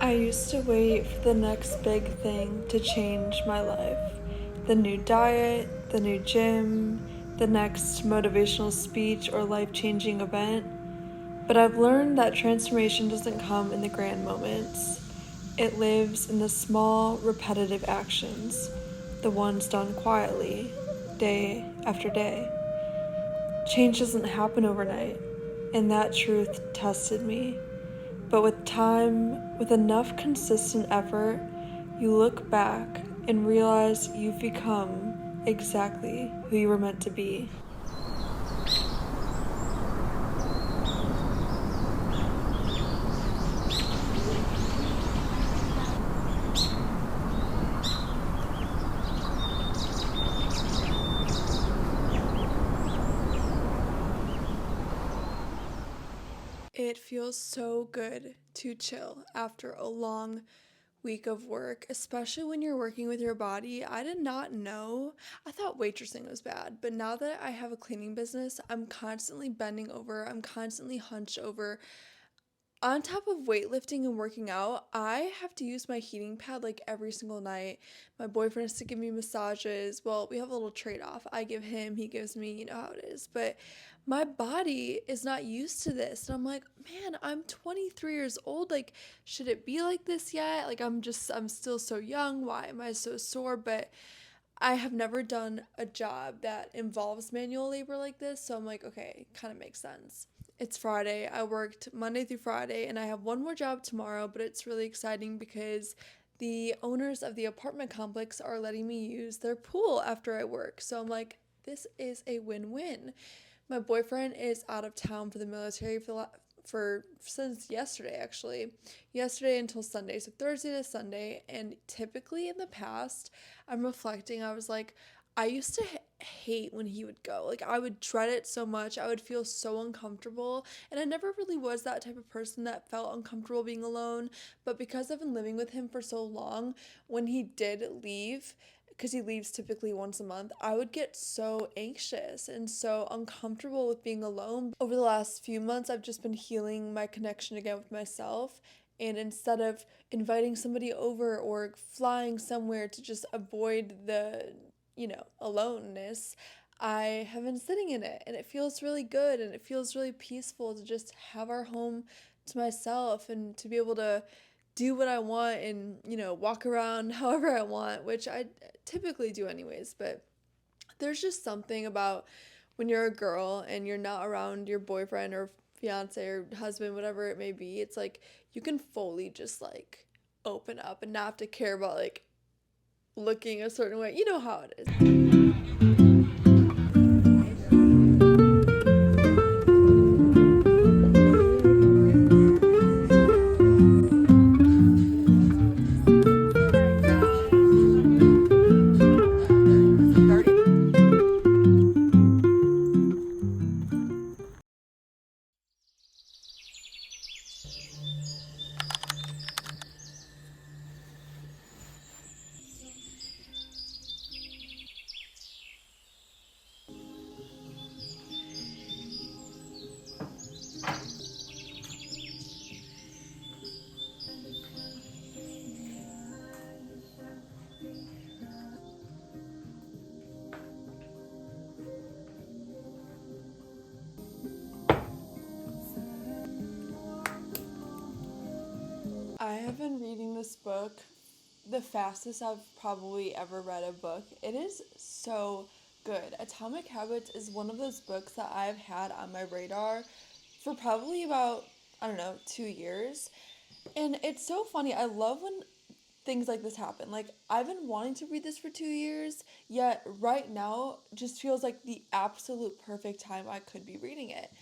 I used to wait for the next big thing to change my life. The new diet, the new gym, the next motivational speech or life changing event. But I've learned that transformation doesn't come in the grand moments. It lives in the small, repetitive actions, the ones done quietly, day after day. Change doesn't happen overnight, and that truth tested me. But with time, with enough consistent effort, you look back and realize you've become exactly who you were meant to be. It feels so good to chill after a long week of work, especially when you're working with your body. I did not know. I thought waitressing was bad, but now that I have a cleaning business, I'm constantly bending over, I'm constantly hunched over. On top of weightlifting and working out, I have to use my heating pad like every single night. My boyfriend has to give me massages. Well, we have a little trade off. I give him, he gives me, you know how it is. But my body is not used to this. And I'm like, man, I'm 23 years old. Like, should it be like this yet? Like, I'm still so young. Why am I so sore? But I have never done a job that involves manual labor like this, so I'm like, okay, kind of makes sense. It's Friday. I worked Monday through Friday, and I have one more job tomorrow, but it's really exciting because the owners of the apartment complex are letting me use their pool after I work. So I'm like, this is a win-win. My boyfriend is out of town for the military for since yesterday, actually, yesterday until Sunday, so Thursday to Sunday. And typically in the past, I'm reflecting, I was like, I used to hate when he would go. Like, I would dread it so much. I would feel so uncomfortable. And I never really was that type of person that felt uncomfortable being alone. But because I've been living with him for so long, when he did leave, because he leaves typically once a month, I would get so anxious and so uncomfortable with being alone. Over the last few months, I've just been healing my connection again with myself. And instead of inviting somebody over or flying somewhere to just avoid the, aloneness, I have been sitting in it, and it feels really good, and it feels really peaceful to just have our home to myself and to be able to do what I want and, walk around however I want, which I typically do anyways. But there's just something about when you're a girl and you're not around your boyfriend or fiance or husband, whatever it may be. It's like you can fully just like open up and not have to care about like looking a certain way. You know how it is. I have been reading this book the fastest I've probably ever read a book. It is so good. Atomic Habits is one of those books that I've had on my radar for probably about, I don't know, 2 years. And it's so funny. I love when things like this happen. Like, I've been wanting to read this for 2 years, yet right now just feels like the absolute perfect time I could be reading it.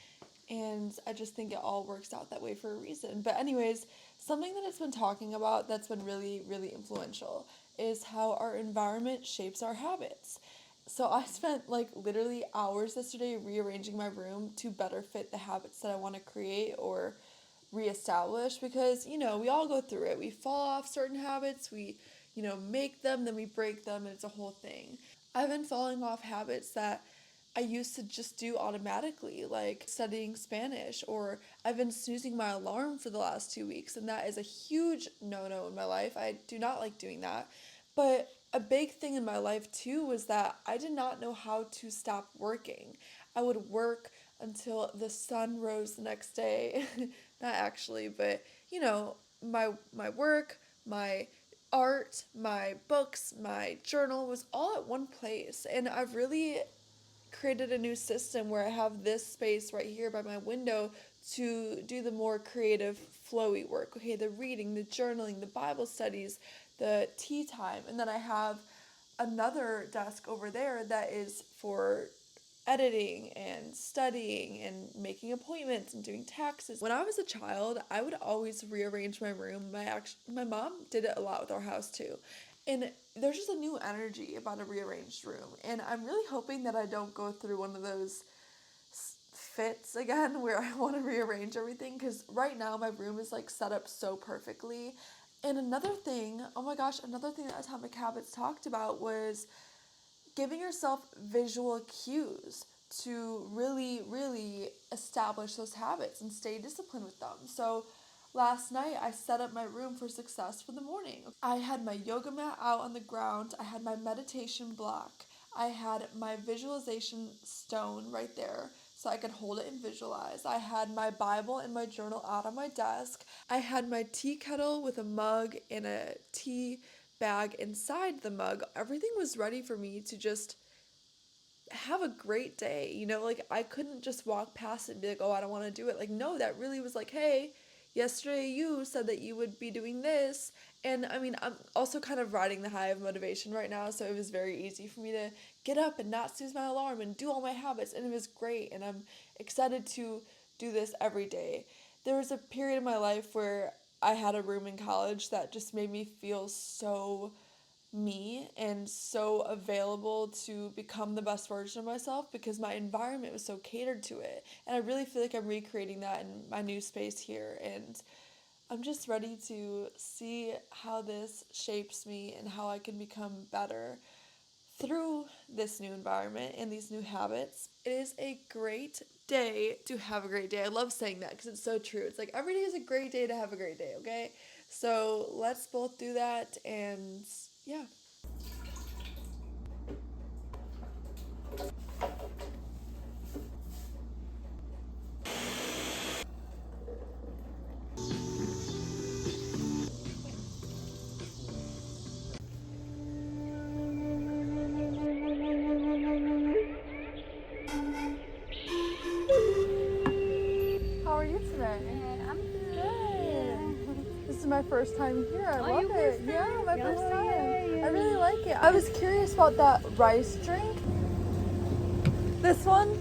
And I just think it all works out that way for a reason. But, anyways, something that it's been talking about that's been really, really influential is how our environment shapes our habits. So, I spent like literally hours yesterday rearranging my room to better fit the habits that I want to create or reestablish because, we all go through it. We fall off certain habits, we, make them, then we break them, and it's a whole thing. I've been falling off habits that I used to just do automatically, like studying Spanish, or I've been snoozing my alarm for the last 2 weeks, and that is a huge no no in my life. I do not like doing that. But a big thing in my life too was that I did not know how to stop working. I would work until the sun rose the next day. Not actually, but my work, my art, my books, my journal was all at one place. And I've really created a new system where I have this space right here by my window to do the more creative, flowy work. Okay, the reading, the journaling, the Bible studies, the tea time. And then I have another desk over there that is for editing and studying and making appointments and doing taxes. When I was a child, I would always rearrange my room. My mom did it a lot with our house too. And there's just a new energy about a rearranged room. And I'm really hoping that I don't go through one of those fits again where I want to rearrange everything, because right now my room is like set up so perfectly. And another thing, oh my gosh, another thing that Atomic Habits talked about was giving yourself visual cues to really, really establish those habits and stay disciplined with them. So last night I set up my room for success for the morning. I had my yoga mat out on the ground, I had my meditation block, I had my visualization stone right there so I could hold it and visualize. I had my Bible and my journal out on my desk. I had my tea kettle with a mug and a tea bag inside the mug. Everything was ready for me to just have a great day. Like I couldn't just walk past it and be like, oh, I don't want to do it. Like, no, that really was like, hey, yesterday you said that you would be doing this. And I mean, I'm also kind of riding the high of motivation right now. So it was very easy for me to get up and not snooze my alarm and do all my habits. And it was great. And I'm excited to do this every day. There was a period in my life where I had a room in college that just made me feel so me and so available to become the best version of myself because my environment was so catered to it. And I really feel like I'm recreating that in my new space here. And I'm just ready to see how this shapes me and how I can become better through this new environment and these new habits. It is a great day to have a great day. I love saying that because it's so true. It's like every day is a great day to have a great day, okay? So let's both do that, and yeah. How are you today? I'm good. Good. This is my first time here. I love your it. first Yeah, time? my first time. Yeah. I really like it. I was curious about that rice drink. This one?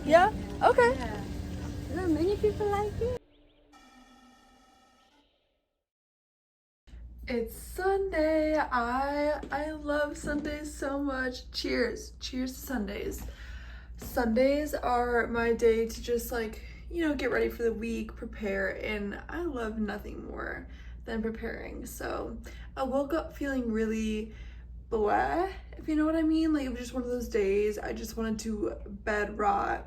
Yeah? Okay. Yeah. Not many people like it. It's Sunday. I love Sundays so much. Cheers. Cheers to Sundays. Sundays are my day to just get ready for the week, prepare, and I love nothing more than preparing. So I woke up feeling really blah, if you know what I mean. Like, it was just one of those days I just wanted to bed rot.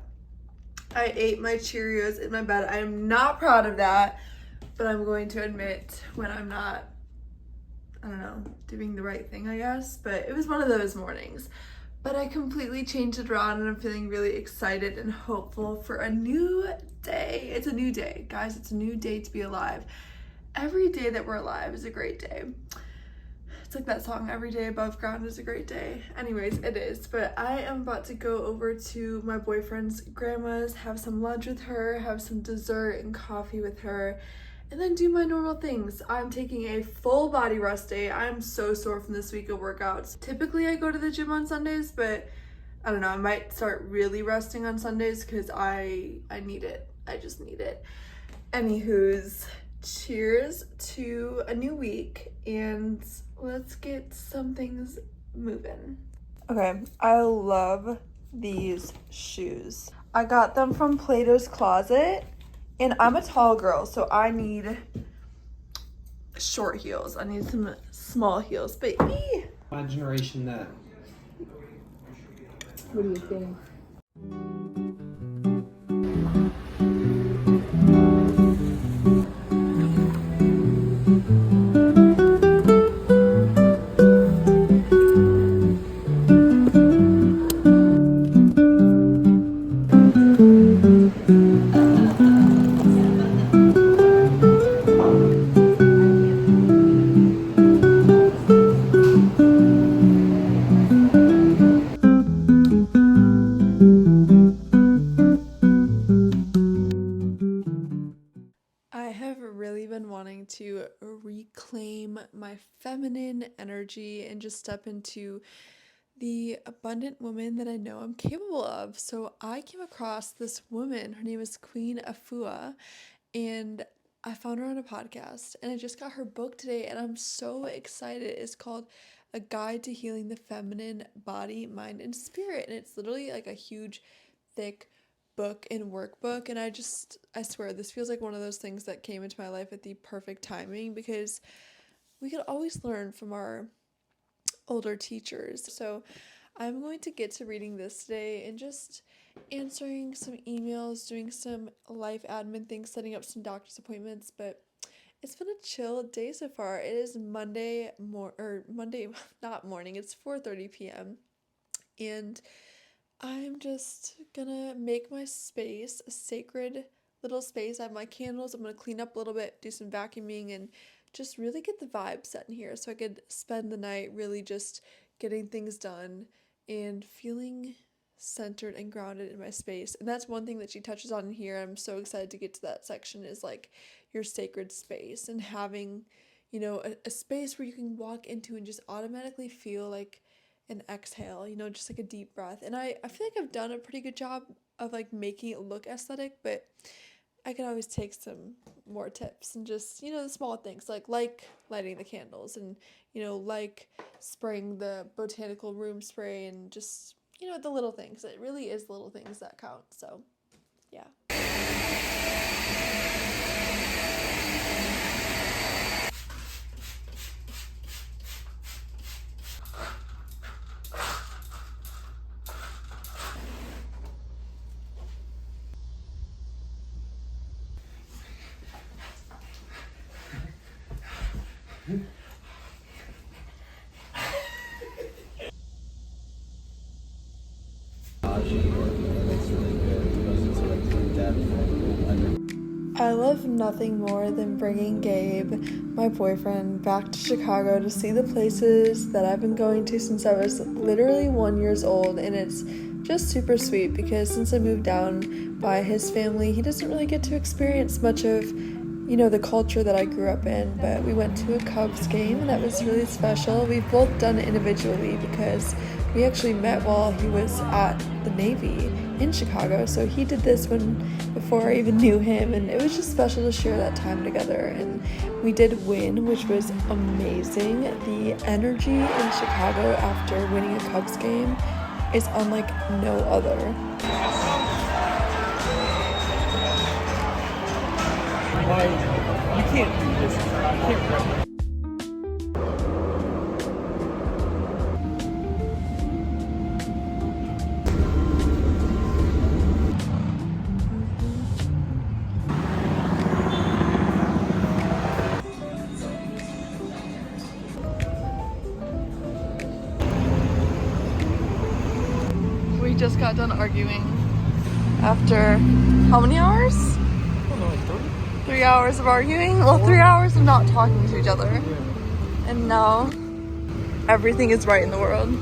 I ate my Cheerios in my bed. I am not proud of that, but I'm going to admit when I'm not, I don't know, doing the right thing, I guess. But it was one of those mornings. But I completely changed it around and I'm feeling really excited and hopeful for a new day. It's a new day, guys. It's a new day to be alive. Every day that we're alive is a great day. It's like that song, every day above ground is a great day. Anyways, it is. But I am about to go over to my boyfriend's grandma's, have some lunch with her, have some dessert and coffee with her, and then do my normal things. I'm taking a full body rest day. I'm so sore from this week of workouts. Typically I go to the gym on Sundays, but I don't know, I might start really resting on Sundays because I need it. I just need it. Anywho's, cheers to a new week, and let's get some things moving. Okay, I love these shoes. I got them from Plato's Closet, and I'm a tall girl, so I need short heels. I need some small heels, but My generation that What do you think? I have really been wanting to reclaim my feminine energy and just step into the abundant woman that I know I'm capable of. So I came across this woman. Her name is Queen Afua, and I found her on a podcast. And I just got her book today, and I'm so excited. It's called A Guide to Healing the Feminine Body, Mind, and Spirit. And it's literally like a huge, thick book and workbook. And I swear, this feels like one of those things that came into my life at the perfect timing because we could always learn from our older teachers. So I'm going to get to reading this today and just answering some emails, doing some life admin things, setting up some doctor's appointments, but it's been a chill day so far. It is Monday not morning. It's 4:30 p.m. and I'm just gonna make my space a sacred little space. I have my candles. I'm gonna clean up a little bit, do some vacuuming, and just really get the vibe set in here so I could spend the night really just getting things done and feeling centered and grounded in my space. And that's one thing that she touches on in here. I'm so excited to get to that section is like your sacred space and having, a space where you can walk into and just automatically feel like an exhale, just like a deep breath. And I feel like I've done a pretty good job of like making it look aesthetic, but I could always take some more tips and just, the small things like lighting the candles and, like spraying the botanical room spray and just, the little things. It really is the little things that count. So, yeah. I love nothing more than bringing Gabe, my boyfriend, back to Chicago to see the places that I've been going to since I was literally 1 year old, and it's just super sweet because since I moved down by his family, he doesn't really get to experience much of, the culture that I grew up in, but we went to a Cubs game and that was really special. We've both done it individually because we actually met while he was at the Navy in Chicago, so he did this before I even knew him, and it was just special to share that time together. And we did win, which was amazing. The energy in Chicago after winning a Cubs game is unlike no other. Why you can't do this? You can't. We just got done arguing after how many hours? I don't know, like 30? 3 hours of arguing? Well, 3 hours of not talking to each other. Yeah. And now everything is right in the world.